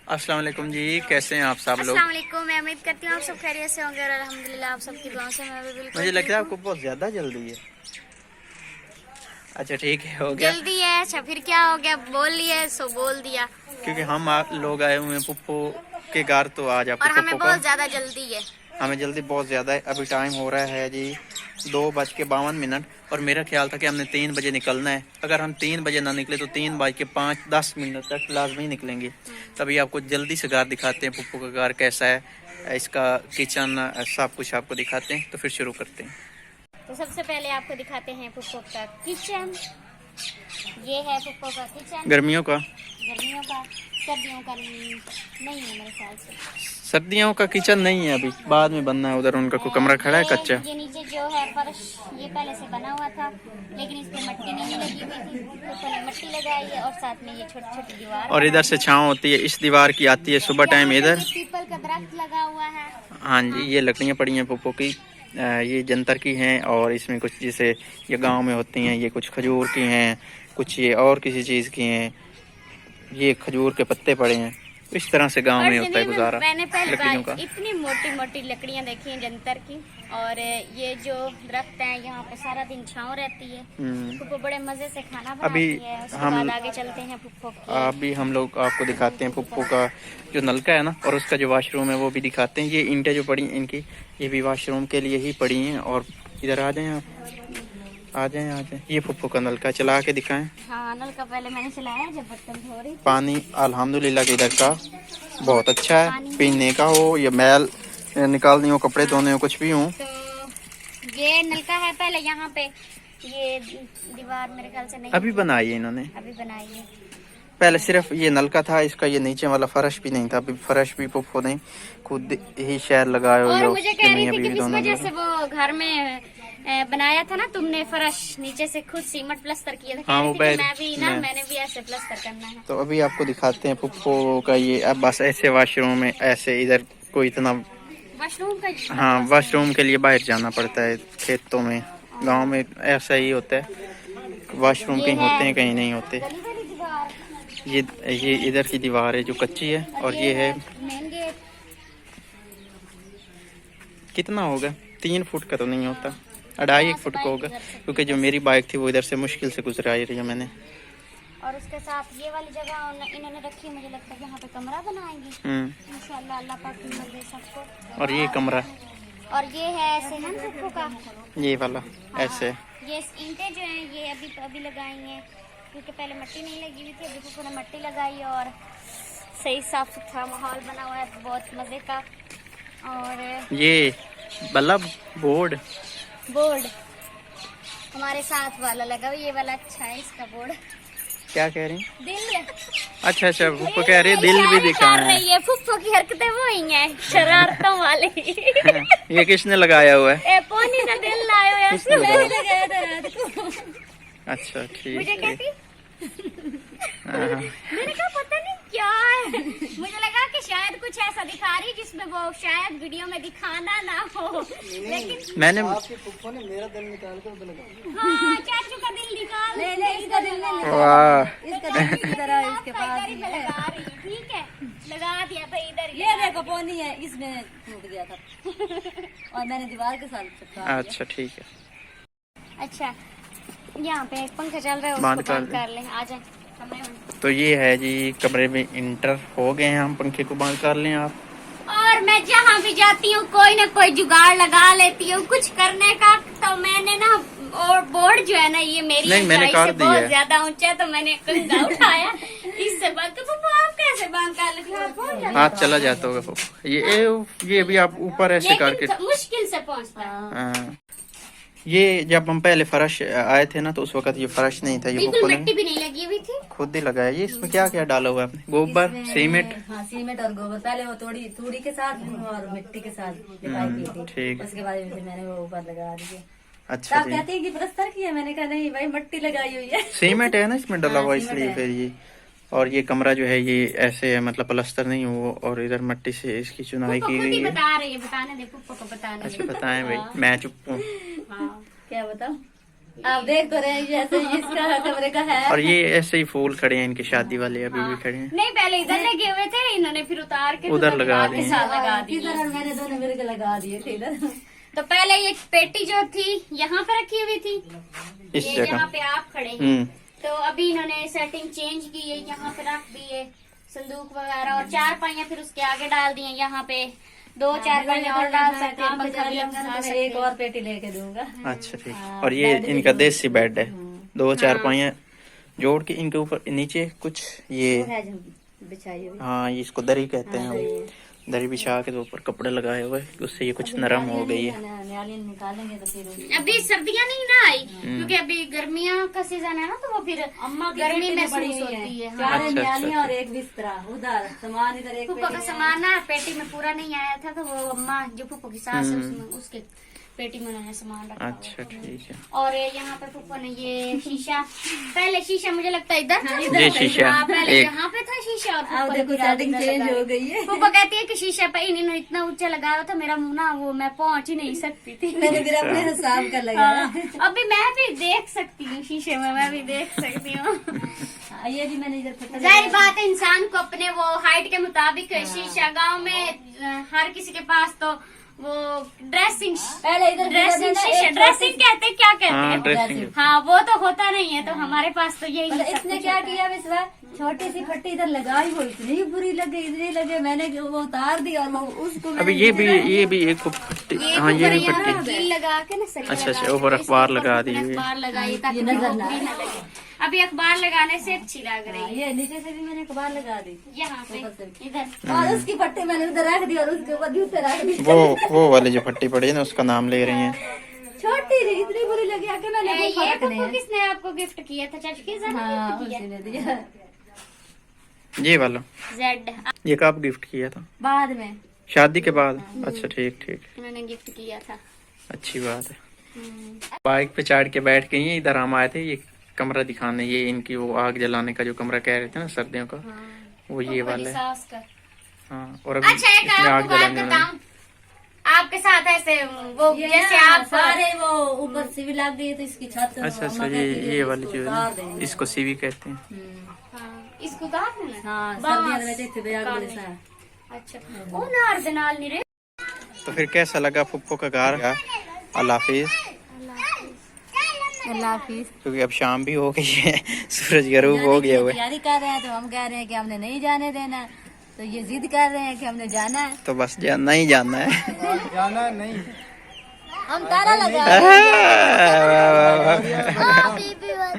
अस्सलाम वालेकुम जी, कैसे हैं आप सब लोग? अस्सलाम वालेकुम। मैं उम्मीद करती हूँ आप सब खैरियत से होंगे और अल्हम्दुलिल्लाह आप सबकी दुआ से मैं भी बिल्कुल मुझे लगता ठीक है हूँ। आपको बहुत ज्यादा जल्दी है। अच्छा ठीक है, हो गया। जल्दी है, अच्छा फिर क्या हो गया, बोल लिए सो बोल दिया। क्योंकि हम लोग आए हुए हैं पुप्पो के घर, तो आज आपको और पुप्पो हमें का बहुत ज्यादा जल्दी है। हमें जल्दी बहुत ज्यादा है। अभी टाइम हो रहा है जी 2:52 और मेरा ख्याल था कि हमने 3 बजे निकलना है। अगर हम 3 बजे ना निकले तो 3:05-10 तक लाजमी निकलेंगे। तभी आपको जल्दी से घर दिखाते हैं, पुप्पो का घर कैसा है, इसका किचन, सब कुछ आपको दिखाते हैं। तो फिर शुरू करते हैं। तो सबसे पहले आपको दिखाते हैं पुप्पो का किचन। ये है पुप्पो का किचन। गर्मियों का गर्मियों का, सर्दियों का नहीं है मेरे ख्याल से। सर्दियों का किचन नहीं है, अभी बाद में बनना है। उधर उनका कोई कमरा खड़ा है कच्चा। ये नीचे जो है फर्श, ये पहले से बना हुआ था लेकिन इस पे मट्टी नहीं लगी हुई थी, तो पहले मट्टी लगाई है और साथ में ये छोटी छोटी दीवार और इधर से छांव होती है, इस दीवार की आती है सुबह टाइम इधर। पीपल का दरख्त लगा हुआ है। हाँ जी, ये लकड़ियाँ पड़ी हैं पुप्पो की। ये जंतर की हैं और इसमें कुछ जैसे ये गांव में होती हैं, ये कुछ खजूर की हैं, कुछ ये और किसी चीज़ की हैं। ये खजूर के पत्ते पड़े हैं। इस तरह से गांव में होता है गुजारा मैंने पहली लकड़ियों बार का। इतनी मोटी मोटी लकड़ियां देखी हैं जंतर की। और ये जो दरख्त है यहाँ पे सारा दिन छांव रहती है। पुप्पो बड़े मजे से खाना अभी बनाती है। उसके हम बाद आगे चलते हैं पुप्पो की। अभी हम लोग आपको दिखाते हैं पुप्पो का जो नलका है ना, और उसका जो वॉशरूम है वो भी दिखाते हैं। ये ईंटें जो पड़ी इनकी, ये भी वॉशरूम के लिए ही पड़ी हैं। और इधर आ जाएं आप, आ जाएं। ये पुप्पो का नलका चला के दिखाएं। हाँ, नल का पहले मैंने चलाया जब बर्तन धो रही थी। पानी अल्हम्दुलिल्लाह के इधर का बहुत अच्छा है, पीने का हो या मैल निकालनी हो, कपड़े धोने हो, कुछ भी हो। तो ये नलका है पहले यहाँ पे। ये दीवार मेरे ख्याल से नहीं अभी बनाई है इन्होंने, अभी बनाई है। पहले सिर्फ ये नलका था इसका, ये नीचे वाला फर्श भी नहीं था। अभी फर्श भी पुप्पो ने खुद ही शायद लगाया हो, और मुझे कह रही थी कि किस वजह से वो घर में बनाया था ना तुमने फर्श, नीचे से खुद सीमेंट प्लास्टर किया था। हाँ, कह वो रही थी कि मैं भी ना, मैंने भी ऐसे प्लास्टर करना है। तो अभी आपको दिखाते हैं पुप्पो का ये। अब बस ऐसे वॉशरूम में ऐसे, इधर कोई इतना वॉशरूम का, हाँ, वॉशरूम के लिए बाहर जाना पड़ता है खेतों में। गांव में ऐसा ही होता है, वॉशरूम कहीं होते हैं कहीं नहीं होते। गली वाली दीवार। ये इधर की दीवार है जो कच्ची है। और ये है मेन गेट। कितना होगा, 3 फुट का तो नहीं होता, 2.5-1 फुट का होगा। क्योंकि जो मेरी बाइक थी वो इधर से मुश्किल से गुजराई रही है मैंने। और उसके साथ ये वाली जगह इन्होंने रखी है, मुझे लगता है यहाँ पे कमरा बनाएंगे इंशाल्लाह, अल्लाह पाक की मर्जी सबको। और ये कमरा, और ये है ऐसे है पुप्पो का, ये वाला ऐसे। ये ईंटें जो हैं ये अभी लगाई हैं क्योंकि पहले मट्टी नहीं लगी हुई थी। अभी पुप्पो ने मट्टी लगाई और सही साफ सुथरा माहौल बना हुआ है बहुत मजे का। और ये बल्ब बोर्ड हमारे साथ वाला लगा हुआ, ये वाला अच्छा है इसका बोर्ड। क्या कह रही हैं? दिल। अच्छा पुप्पो कह रही है दिल भी दिखाना है। रही है पुप्पो की हरकतें वो ही हैं शरारतों वाली। ये किसने लगाया हुआ है? पोनी का दिल लाया हुआ है, किसने लगाया? लगाया था रात को। अच्छा ठीक मुझे है। कहती हाँ। मैंने कहा पता नहीं क्या है, मुझे लगा कि शायद कुछ ऐसा दिखा रही जिसमें वो शायद वीडियो में दिखाना ना हो, लेकिन मैंने पुप्पो ने मेरा दिल निकाल के उधर लगा। हाँ, चाचू का दिल निकाल। नहीं इसका दिल नहीं, वाह, इसका दिल की तरह इसके पास ही है। लगा रही है, ठीक है, लगा दिया भाई इधर। ये देखो पोनी है, इसमें टूट गया था और मैंने दीवार के साथ चिपका दिया। अच्छा ठीक है। अच्छा, यहाँ पे एक पंखा चल रहा है, बंद उसको बंद कर कर ले। आ जाए कमरे में। तो ये है जी, कमरे में इंटर हो गए हैं हम। पंखे को बंद कर लें आप। और मैं जहाँ भी जाती हूँ कोई ना कोई जुगाड़ लगा लेती हूँ कुछ करने का। तो मैंने ना, और बोर्ड जो है ना, ये मेरी नहीं, मैंने ऊंचाई कर से दिया बहुत है। ज्यादा ऊंचा है, तो मैंने कंधा उठाया इससे बंद। तो पापा आप कैसे बंद कर लेते? हाथ चला जाता होगा पुप्पो। ये भी आप ऊपर ऐसे करके। मुश्किल से पहुँचता है। हाँ। ये जब हम पहले फर्श आए थे ना, तो उस वक्त ये फर्श नहीं था, ये बिल्कुल पुप्पो मिट्टी ने भी नहीं लगी हुई थी। खुद ही लगाया। ये इसमें क्या क्या डाला हुआ है आपने? गोबर, इसमें, सीमेंट? हाँ सीमेंट और गोबर। पहले वो थोड़ी के साथ और मिट्टी के साथ लिपाई की थी। ठीक। उसके बाद फिर मैंने वो ऊपर लगा दी है। अच्छा आप जी। कहते हैं कि प्लास्टर किया, मैंने कहा नहीं भाई मट्टी लगाई हुई है। सीमेंट है ना इसमें डला हुआ, हाँ, सीमेंट इसलिए है। फिर ये। और ये कमरा जो है ये ऐसे है, मतलब प्लास्टर नहीं हो, और इधर मट्टी से इसकी चुनाई पुप्पो की खुद गई ही है। बता रही है, बताने दे पुप्पो को, बताने अच्छा दे। बताएं भाई, मैं चुप हूँ। हाँ। क्या बताऊं, आप देख तो रहे हैं जैसे इसका कमरे का है। और ये ऐसे ही फूल खड़े हैं इनके शादी वाले, अभी भी खड़े हैं। नहीं, पहले इधर लगे हुए थे, इन्होंने फिर उतार के उधर तो लगा दीवार के दिए। साथ लगा दी। इधर और मैंने दोनों मिलकर लगा दिए थे इधर। तो पहले ये पेटी जो थी यहाँ पे रखी हुई थी, इस ये जगह। जहाँ पे आप खड़े हैं। हम्म। तो अभी इन्होंने सेटिंग चेंज की है, यहाँ पे रख दी है संदूक वगैरह, और 4 पाइयां फिर उसके आगे डाल दी हैं। यहाँ पे 2-4 पाइयां और डाल सकते हैं, काम पे पंखा भी चले लगा जाऊंगा तो मैं सकते एक हैं। और पेटी लेके दूंगा। अच्छा ठीक। और ये इनका देसी बेड है, 2-4 पाइयां जोड़ के इनके ऊपर नीचे कुछ ये, है जो बिछाई हुई। हाँ ये इसको दरी कहते हैं हम। दरी बिछा के तो ऊपर कपड़े लगाए हुए, उससे ये कुछ नरम हो गई है। न्यालियां निकालेंगे तो फिर अभी सर्दियां नहीं ना आई, क्योंकि अभी गर्मियां का सीजन है ना, तो वो फिर अम्मा की गर्मी पेटी में पड़ी महसूस हुई होती है। हाँ। 4 अच्छा, न्यालियां अच्छा। और एक बिस्तरा उधर, सामान इधर एक फूफा का पेटी में। सामान ना पेटी में पूरा नहीं आया था, तो वो अम्मा जो फूफा की सास है उसमें उसके पेटी में उन्होंने सामान रखा हुआ अच्छा था। ठीक है। और यहाँ पे फूफा ने ये शीशा, पहले शीशा मुझे लगता है इधर था। ये शीशा हाँ, पहले एक, यहाँ पे था शीशा, और अब फूफा ने देखो फिर सेटिंग इधर चेंज लगाया। हो गई है। फूफा कहती है कि शीशा पे इन्होंने इतना ऊंचा लगाया था, मेरा मुंह ना वो मैं पहुंच ही नहीं सकती थी। मैंने फिर अपने हिसाब का लगाया। हाँ, अभी मैं भी देख सकती हूँ शीशे में, मैं भी देख सकती हूँ। ये भी मैंने इधर फटा जाहिर बात है, इंसान को अपने वो हाइट के मुताबिक शीशा, गांव में हर किसी के पास तो वो ड्रेसिंग पहले इधर ड्रेसिंग शीशा, ड्रेसिंग कहते हैं, क्या कहते हाँ हैं? ड्रेसिंग। हाँ, वो तो होता नहीं है, तो हमारे पास तो यही मतलब सब इसने कुछ क्या होता है। किया विश्वा, छोटी सी फट्टी इधर लगाई, वो इतनी बुरी लगी, इतनी लगे, मैंने वो उतार दी और वो उसको अभी ये भी एक पट्टी, हाँ ये भी यहाँ पट्टी। कील लगा के ना सरिया अच्छा, लगा अच्छा, के, ऊपर तो इसके अखबार ऊपर लगा फिर दी हुई। अखबार लगाई ताकि ये नजर वो ना बुरी ना लगे। अभी अखबार लगाने से अच्छी लग रही है। ये नीचे से भी मैंने अखबार लगा दी यहाँ पे इधर और उसकी फट्टी मैंने उधर रख दी और उसके ऊपर दूसरे रख दी। वो वाली जो पट्टी पड़ी है ना, उसका नाम ले रही हैं। छोटी थी, इतनी बुरी लगी आके मैंने कोई ये फर्क नहीं पप्पू है। किसने आपको गिफ्ट किया था? चाची की हाँ गिफ्ट किया उसी ने दिया ये वाला जेड, ये कब गिफ्ट किया था? बाद में। शादी के बाद? अच्छा ठीक ठीक, उन्होंने गिफ्ट किया था। अच्छी बात है। बाइक पे चढ़ के बैठ के ही इधर हम आए थे ये कमरा दिखाने, ये इनकी वो आग जलाने का जो कमरा कह रहे थे ना सर्दियों का, वो ये वाला है। सास का। हाँ, और अभी अच्छा, एक इसमें आग आपको बात जलाने वाला है। बताऊं, आपके साथ ऐसे वो ये जैसे ना आप सारे वो ऊपर से भी लग गई तो इसकी छत। अच्छा अच्छा, अम्मा कहती है ये वाली इसको जो है उतार ना, देंगे। इसको सीवी कहते हैं। हाँ, इसको उतार देना। हाँ बस, सर्दियां में देखते थे आग बड़े सा। अच्छा, ओ नार दे नाल नहीं रे। तो फिर कैसा लगा फुप्पो का घर? अल्लाह हाफिज। अल्लाह हाफिज। क्योंकि अब शाम भी हो गई है, सूरज गरूब हो गया हुआ है, तैयारी कर रहे हैं तो हम कह रहे हैं कि हमने नहीं जाने देना, तो ये जिद कर रहे हैं कि हमने जाना है। तो बस जाना ही जाना है। जाना नहीं। हम ताला लगा वाह, वाह, वाह, वाह।